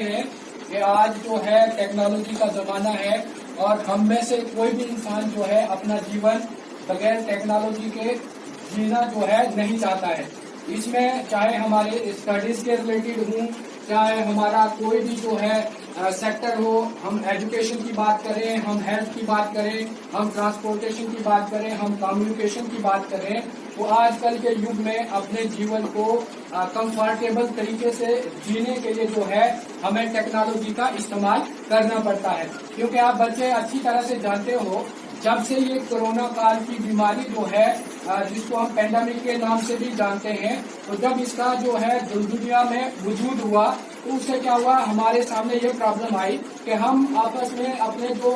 जानते हैं कि आज जो है टेक्नोलॉजी का जमाना है और हम में से कोई भी इंसान जो है अपना जीवन बगैर टेक्नोलॉजी के जीना जो है नहीं चाहता है। इसमें चाहे हमारे स्टडीज के रिलेटेड हो, चाहे हमारा कोई भी जो है सेक्टर हो, हम एजुकेशन की बात करें, हम हेल्थ की बात करें, हम ट्रांसपोर्टेशन की बात करें, हम कम्युनिकेशन की बात करें, तो आजकल के युग में अपने जीवन को कंफर्टेबल तरीके से जीने के लिए जो है हमें टेक्नोलॉजी का इस्तेमाल करना पड़ता है। क्योंकि आप बच्चे अच्छी तरह से जानते हो, जब से ये कोरोना काल की बीमारी जो है जिसको हम पेंडेमिक के नाम से भी जानते हैं, तो जब इसका जो है दुनिया में वजूद हुआ तो उससे क्या हुआ, हमारे सामने ये प्रॉब्लम आई कि हम आपस में अपने जो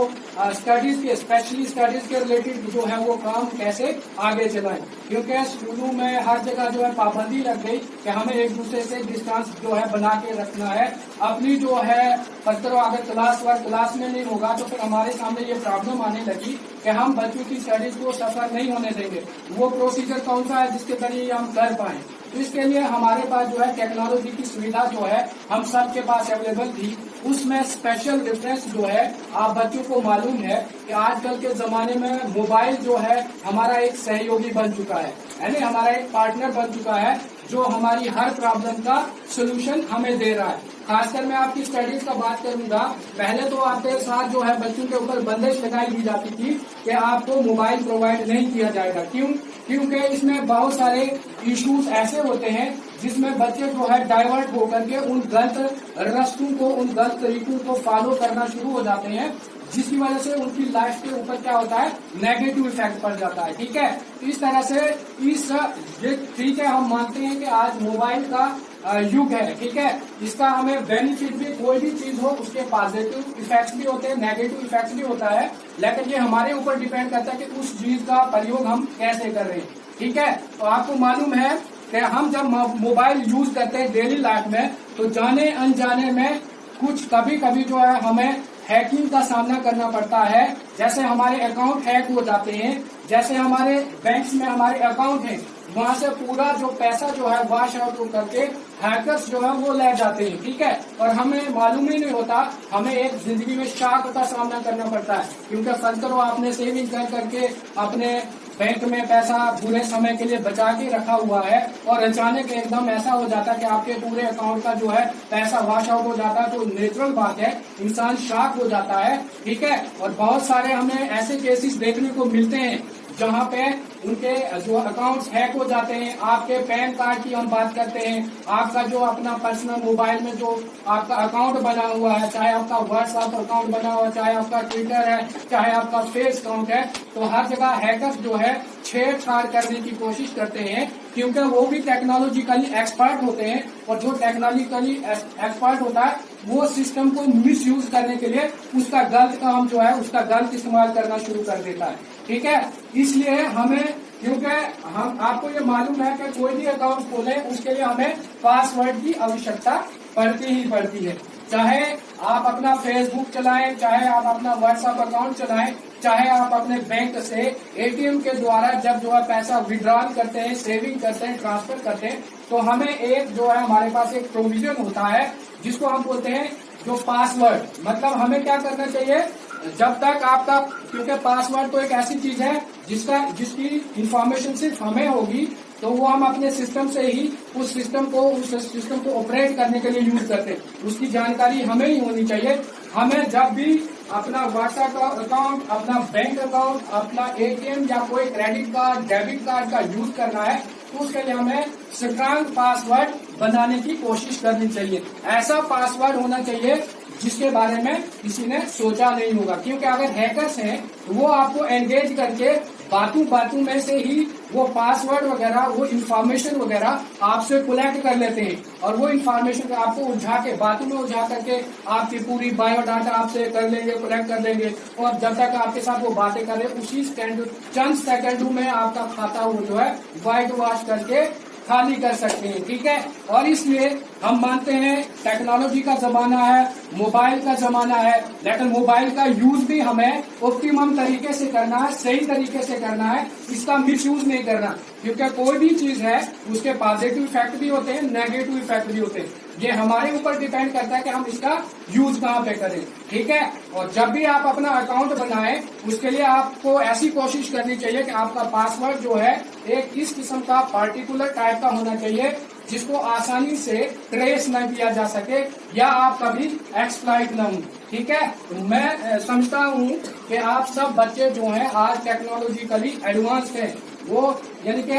स्टडीज के स्पेशली स्टडीज के रिलेटेड जो है वो काम कैसे आगे चलाएं। क्योंकि स्कूलों में हर जगह जो है पाबंदी लग गई कि हमें एक दूसरे से डिस्टेंस जो है बना के रखना है। अपनी जो है मतलब अगर क्लास में नहीं होगा तो फिर हमारे सामने ये प्रॉब्लम आने लगी कि हम बच्चों की स्टडीज को सफर नहीं होने देंगे। वो प्रोसीजर कौन सा है जिसके जरिए हम कर पाए। तो इसके लिए हमारे पास जो है टेक्नोलॉजी की सुविधा जो है हम सबके पास अवेलेबल थी। उसमें स्पेशल डिफरेंस जो है आप बच्चों को मालूम है कि आजकल के जमाने में मोबाइल जो है हमारा एक सहयोगी बन चुका है, यानी हमारा एक पार्टनर बन चुका है जो हमारी हर प्रॉब्लम का सोल्यूशन हमें दे रहा है। खासकर मैं आपकी स्टडीज का बात करूंगा, पहले तो आपके साथ जो है बच्चों के ऊपर बंदिश लगाई दी जाती थी कि आपको मोबाइल प्रोवाइड नहीं किया जाएगा। क्योंकि इसमें बहुत सारे इश्यूज ऐसे होते हैं जिसमें बच्चे जो है डाइवर्ट होकर के उन गलत रास्तों को, उन गलत तरीकों को फॉलो करना शुरू हो जाते हैं, जिसकी वजह से उनकी लाइफ के ऊपर क्या होता है, नेगेटिव इफेक्ट पड़ जाता है। ठीक है, इस तरह से ठीक है, हम मानते हैं कि आज मोबाइल का युग है। ठीक है, इसका हमें बेनिफिट भी, कोई भी चीज हो उसके पॉजिटिव इफेक्ट्स भी होते हैं, नेगेटिव इफेक्ट्स भी होता है, लेकिन ये हमारे ऊपर डिपेंड करता है कि उस चीज का प्रयोग हम कैसे कर रहे हैं। ठीक है, तो आपको मालूम है कि हम जब मोबाइल यूज करते हैं डेली लाइफ में, तो जाने अनजाने में कुछ कभी कभी जो है हमें हैकिंग का सामना करना पड़ता है। जैसे हमारे अकाउंट हैक हो जाते हैं, जैसे हमारे बैंक्स में हमारे अकाउंट है, वहां से पूरा जो पैसा जो है वॉश आउट करके हैकर्स जो है वो ले जाते हैं। ठीक है, और हमें मालूम ही नहीं होता, हमें एक जिंदगी में शॉक का सामना करना पड़ता है। क्योंकि फर्ज करो आपने सेविंग कर करके अपने बैंक में पैसा पूरे समय के लिए बचा के रखा हुआ है और अचानक एकदम ऐसा हो जाता है कि आपके पूरे अकाउंट का जो है पैसा वॉश आउट हो जाता है, तो नेचुरल बात है, इंसान शॉक हो जाता है। ठीक है, और बहुत सारे हमें ऐसे केसेस देखने को मिलते हैं जहाँ पे उनके जो अकाउंट्स हैक हो जाते हैं। आपके पैन कार्ड की हम बात करते हैं, आपका जो अपना पर्सनल मोबाइल में जो आपका अकाउंट बना हुआ है, चाहे आपका व्हाट्सएप अकाउंट बना हुआ है, चाहे आपका ट्विटर है, चाहे आपका फेस अकाउंट है, तो हर जगह हैकर्स जो है छेड़छाड़ करने की कोशिश करते हैं। क्योंकि वो भी टेक्नोलॉजिकली एक्सपर्ट होते हैं, और जो टेक्नोलॉजिकली एक्सपर्ट होता है वो सिस्टम को मिस यूज करने के लिए उसका गलत काम जो है, उसका गलत इस्तेमाल करना शुरू कर देता है। ठीक है, इसलिए हमें, क्योंकि हम आपको ये मालूम है कि कोई भी अकाउंट खोले उसके लिए हमें पासवर्ड की आवश्यकता पड़ती ही पड़ती है। चाहे आप अपना फेसबुक चलाएं, चाहे आप अपना व्हाट्सएप अकाउंट चलाएं, चाहे आप अपने बैंक से एटीएम के द्वारा जब जो है पैसा विड्रॉल करते हैं, सेविंग करते हैं, ट्रांसफर करते हैं, तो हमें एक जो है हमारे पास एक प्रोविजन होता है जिसको हम बोलते हैं जो पासवर्ड। मतलब हमें क्या करना चाहिए, जब तक आपका, क्योंकि पासवर्ड तो एक ऐसी चीज है जिसकी इंफॉर्मेशन सिर्फ हमें होगी, तो वो हम अपने सिस्टम से ही उस सिस्टम को ऑपरेट करने के लिए यूज करते हैं। उसकी जानकारी हमें ही होनी चाहिए। हमें जब भी अपना व्हाट्सएप अकाउंट, अपना बैंक अकाउंट, अपना एटीएम या कोई क्रेडिट कार्ड, डेबिट कार्ड का यूज करना है, तो उसके लिए हमें स्ट्रांग पासवर्ड बनाने की कोशिश करनी चाहिए। ऐसा पासवर्ड होना चाहिए जिसके बारे में किसी ने सोचा नहीं होगा। क्योंकि अगर हैकर्स हैं वो आपको एंगेज करके बातों में से ही वो पासवर्ड वगैरह, वो इन्फॉर्मेशन वगैरह आपसे कलेक्ट कर लेते हैं, और वो इन्फॉर्मेशन आपको उलझा के, बातों में उलझा करके आपकी पूरी बायोडाटा आपसे कर लेंगे, कलेक्ट कर लेंगे, और जब तक आपके साथ वो बातें करें उसी चंद सेकंडों में आपका खाता वो जो है व्हाइट वॉश करके खाली कर सकते हैं। ठीक है, और इसलिए हम मानते हैं टेक्नोलॉजी का जमाना है, मोबाइल का जमाना है, लेकिन मोबाइल का यूज भी हमें ऑप्टिमम तरीके से करना है, सही तरीके से करना है, इसका मिस यूज नहीं करना। क्योंकि कोई भी चीज है उसके पॉजिटिव इफेक्ट भी होते हैं, नेगेटिव इफेक्ट भी होते हैं। ये हमारे ऊपर डिपेंड करता है कि हम इसका यूज कहाँ पे करें, ठीक है। और जब भी आप अपना अकाउंट बनाएं, उसके लिए आपको ऐसी कोशिश करनी चाहिए कि आपका पासवर्ड जो है एक इस किस्म का पार्टिकुलर टाइप का होना चाहिए जिसको आसानी से ट्रेस न किया जा सके या आप कभी एक्सप्लॉइट न हो, ठीक है। तो मैं समझता हूँ कि आप सब बच्चे जो हैं आज टेक्नोलॉजिकली एडवांस्ड हैं। वो यानी कि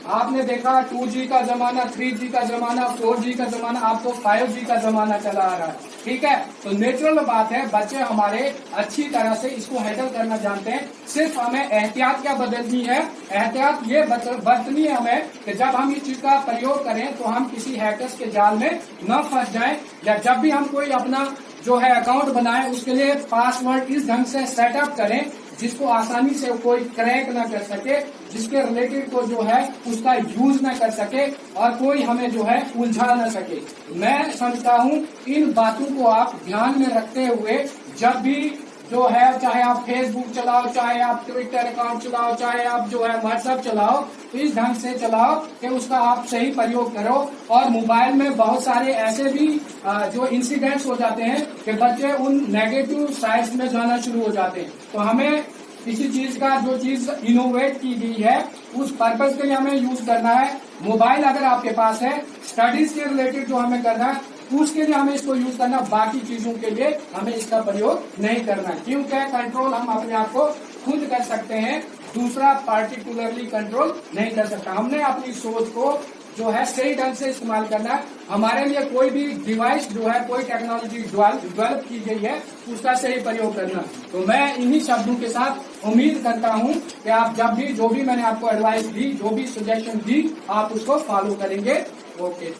आपने देखा 2G का जमाना, 3G का जमाना, 4G का जमाना, आपको 5G का जमाना चला आ रहा है, ठीक है। तो नेचुरल बात है, बच्चे हमारे अच्छी तरह से इसको हैंडल करना जानते हैं। सिर्फ हमें एहतियात क्या बदलनी है, एहतियात ये बरतनी है हमें कि जब हम इस चीज का प्रयोग करें तो हम किसी हैकर्स के जाल में न फंस जाएं, या जब भी हम कोई अपना जो है अकाउंट बनाएं उसके लिए पासवर्ड इस ढंग से सेटअप करें जिसको आसानी से कोई क्रैक न कर सके, जिसके रिलेटेड को जो है उसका यूज न कर सके और कोई हमें जो है उलझा न सके। मैं समझता हूँ इन बातों को आप ध्यान में रखते हुए जब भी जो है, चाहे आप फेसबुक चलाओ, चाहे आप ट्विटर अकाउंट चलाओ, चाहे आप जो है व्हाट्सएप चलाओ, तो इस ढंग से चलाओ कि उसका आप सही प्रयोग करो। और मोबाइल में बहुत सारे ऐसे भी जो इंसिडेंट्स हो जाते हैं कि बच्चे उन नेगेटिव साइड्स में जाना शुरू हो जाते हैं। तो हमें किसी चीज का जो चीज इनोवेट की गई है उस पर्पज के लिए हमें यूज करना है। मोबाइल अगर आपके पास है, स्टडीज के रिलेटेड जो हमें करना है उसके लिए हमें इसको यूज करना, बाकी चीजों के लिए हमें इसका प्रयोग नहीं करना, क्योंकि कंट्रोल हम अपने आप को खुद कर सकते हैं, दूसरा पार्टिकुलरली कंट्रोल नहीं कर सकता। हमने अपनी सोच को जो है सही ढंग से इस्तेमाल करना है। हमारे लिए कोई भी डिवाइस जो है, कोई टेक्नोलॉजी डेवलप की गई है, उसका सही प्रयोग करना। तो मैं इन्हीं शब्दों के साथ उम्मीद करता हूं कि आप जब भी जो भी मैंने आपको एडवाइस दी, जो भी सजेशन दी, आप उसको फॉलो करेंगे। ओके।